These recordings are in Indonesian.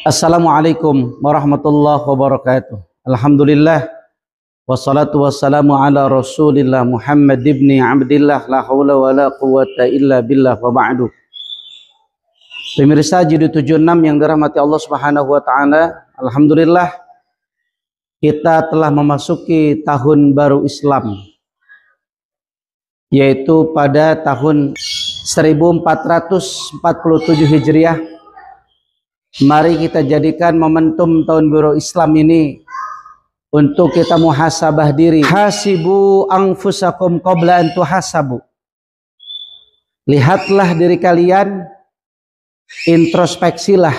Assalamualaikum warahmatullahi wabarakatuh. Alhamdulillah wassalatu wassalamu ala Rasulillah Muhammad ibni Abdillah la haula wala quwwata illa billah wa ba'du. Pemirsa G76 yang dirahmati Allah Subhanahu wa taala, alhamdulillah kita telah memasuki tahun baru Islam, yaitu pada tahun 1447 Hijriah. Mari kita jadikan momentum tahun baru Islam ini untuk kita muhasabah diri. Hasibu anfusakum qabla an tuhasabu. Lihatlah diri kalian, introspeksilah.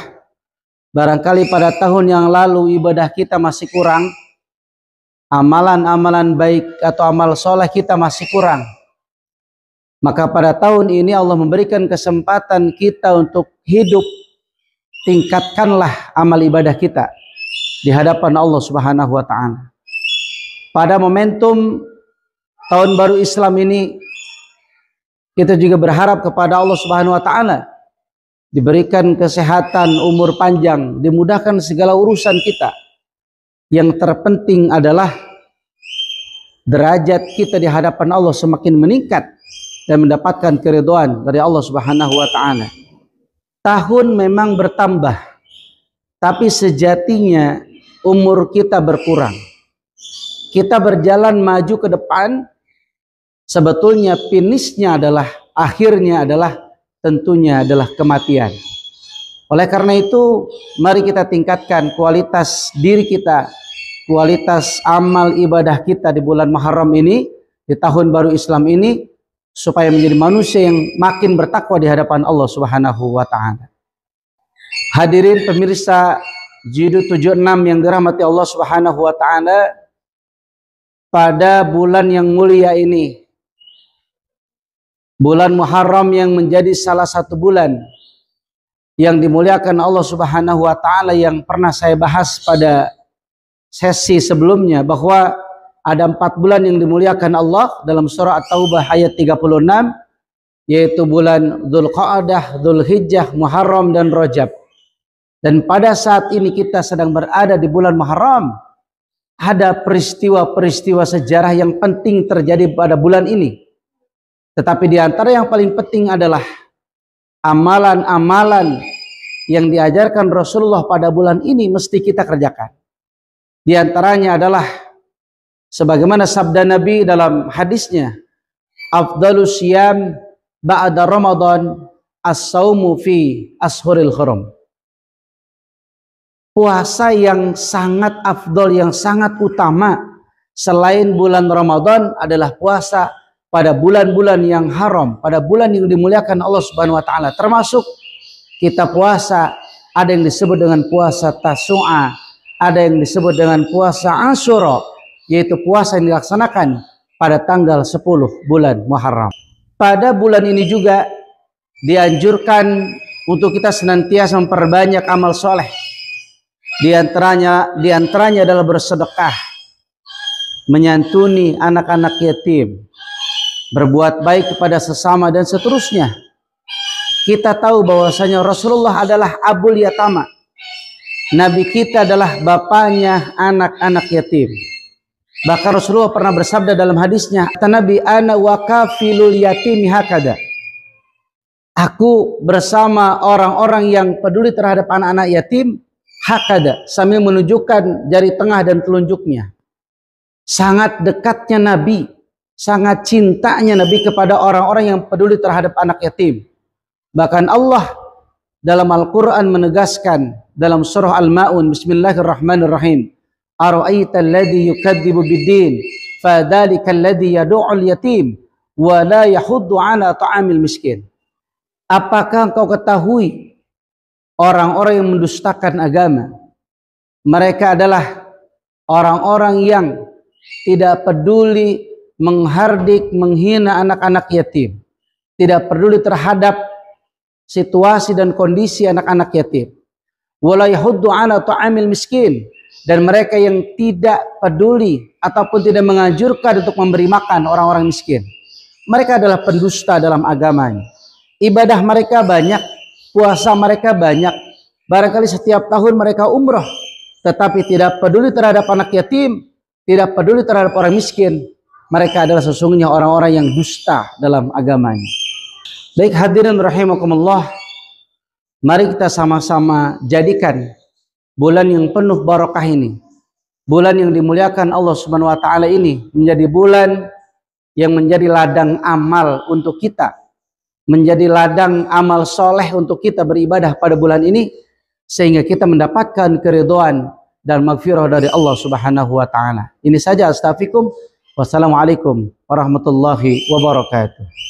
Barangkali pada tahun yang lalu ibadah kita masih kurang, amalan-amalan baik atau amal soleh kita masih kurang. Maka pada tahun ini Allah memberikan kesempatan kita untuk hidup. Tingkatkanlah amal ibadah kita di hadapan Allah Subhanahu wa taala. Pada momentum tahun baru Islam ini, kita juga berharap kepada Allah Subhanahu wa taala diberikan kesehatan, umur panjang, dimudahkan segala urusan kita. Yang terpenting adalah derajat kita di hadapan Allah semakin meningkat dan mendapatkan keridhaan dari Allah Subhanahu wa taala. Tahun memang bertambah, tapi sejatinya umur kita berkurang. Kita berjalan maju ke depan, sebetulnya finishnya adalah, akhirnya adalah, tentunya adalah kematian. Oleh karena itu, mari kita tingkatkan kualitas diri kita, kualitas amal ibadah kita di bulan Muharram ini, di tahun baru Islam ini, supaya menjadi manusia yang makin bertakwa di hadapan Allah Subhanahu wa taala. Hadirin pemirsa G76 yang dirahmati Allah Subhanahu wa taala, pada bulan yang mulia ini, bulan Muharram yang menjadi salah satu bulan yang dimuliakan Allah Subhanahu wa taala, yang pernah saya bahas pada sesi sebelumnya bahwa ada 4 bulan yang dimuliakan Allah dalam surah At-Taubah ayat 36, yaitu bulan Dzulqa'dah, Dzulhijjah, Muharram dan Rajab. Dan pada saat ini kita sedang berada di bulan Muharram. Ada peristiwa-peristiwa sejarah yang penting terjadi pada bulan ini. Tetapi di antara yang paling penting adalah amalan-amalan yang diajarkan Rasulullah pada bulan ini mesti kita kerjakan. Di antaranya adalah sebagaimana sabda Nabi dalam hadisnya, afdalus syiyam ba'da Ramadan as-saumu fi ashuril hurum. Puasa yang sangat afdol, yang sangat utama selain bulan Ramadan adalah puasa pada bulan-bulan yang haram, pada bulan yang dimuliakan Allah Subhanahu wa taala. Termasuk kita puasa, ada yang disebut dengan puasa Tasu'a, ada yang disebut dengan puasa Asyura, yaitu puasa yang dilaksanakan pada tanggal 10 bulan Muharram. Pada bulan ini juga dianjurkan untuk kita senantiasa memperbanyak amal soleh. Di antaranya adalah bersedekah, menyantuni anak-anak yatim, berbuat baik kepada sesama dan seterusnya. Kita tahu bahwasanya Rasulullah adalah abul yatama. Nabi kita adalah bapaknya anak-anak yatim. Bahkan Rasulullah pernah bersabda dalam hadisnya, kata Nabi, ana wa kafilul yatimi hakada. Aku bersama orang-orang yang peduli terhadap anak-anak yatim, hakada, sambil menunjukkan jari tengah dan telunjuknya. Sangat dekatnya Nabi, sangat cintanya Nabi kepada orang-orang yang peduli terhadap anak yatim. Bahkan Allah dalam Al-Quran menegaskan dalam surah Al-Ma'un, bismillahirrahmanirrahim, ara'aita alladhi yukadzibu biddin fadzalika alladhi yad'ul yatim wa la yahuddu 'ala ta'amil miskin. Apakah engkau ketahui orang-orang yang mendustakan agama? Mereka adalah orang-orang yang tidak peduli menghardik, menghina anak-anak yatim, tidak peduli terhadap situasi dan kondisi anak-anak yatim. Wala yahuddu 'ala ta'amil miskin, dan mereka yang tidak peduli ataupun tidak menganjurkan untuk memberi makan orang-orang miskin. Mereka adalah pendusta dalam agamanya. Ibadah mereka banyak, puasa mereka banyak, Barangkali setiap tahun mereka umrah, tetapi tidak peduli terhadap anak yatim, tidak peduli terhadap orang miskin. Mereka adalah sesungguhnya orang-orang yang dusta dalam agamanya. Baik hadirin rahimakumullah, mari kita sama-sama jadikan bulan yang penuh barakah ini, bulan yang dimuliakan Allah Subhanahu wa taala ini menjadi bulan yang menjadi ladang amal untuk kita, menjadi ladang amal soleh untuk kita beribadah pada bulan ini, sehingga kita mendapatkan keridhaan dan maghfirah dari Allah Subhanahu wa taala. Ini saja, astaghfirukum. Wassalamualaikum warahmatullahi wabarakatuh.